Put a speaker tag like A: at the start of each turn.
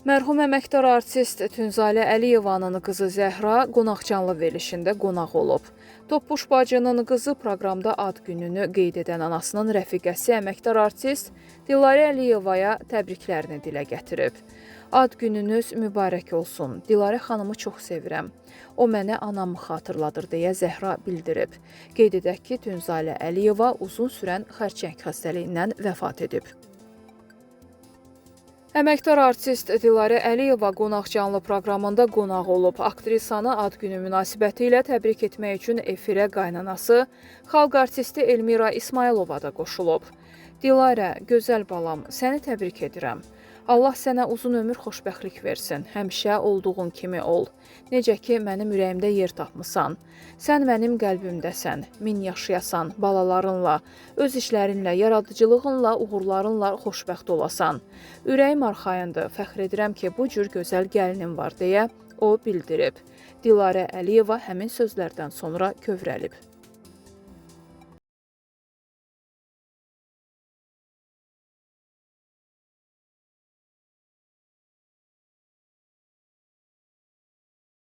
A: Mərhum əməkdar artist Tünzalə Əliyevanın qızı Zəhra qonaqcanlı verilişində qonaq olub. Toppuş bacının qızı proqramda ad gününü qeyd edən anasının rəfiqəsi əməkdar artist Dilarə Əliyevaya təbriklərini dilə gətirib. Ad gününüz mübarək olsun. Dilarə xanımı çox sevirəm. O mənə anamı xatırladır deyə Zəhra bildirib. Qeyd edək ki, Tünzalə Əliyeva uzun sürən xərçəng xəstəliyindən vəfat edib. Əməkdar artist Dilarə Əliyeva qonaqcanlı proqramında qonaq olub. Aktrisanı ad günü münasibətilə təbrik etmək üçün efirə qaynanası, xalq artisti Elmira İsmailova da qoşulub. Dilarə, gözəl balam, səni təbrik edirəm. Allah sənə uzun ömür xoşbəxtlik versin. Həmişə olduğun kimi ol. Necə ki, mənim ürəyimdə yer tapmısan. Sən mənim qəlbimdəsən. Min yaşayasan, balalarınla, öz işlərinlə, yaradıcılığınla, uğurlarınla xoşbəxt olasan. Ürəyim arxayındır. Fəxr edirəm ki, bu cür gözəl gəlinim var deyə o bildirib. Dilarə Əliyeva həmin sözlərdən sonra kövrəlib.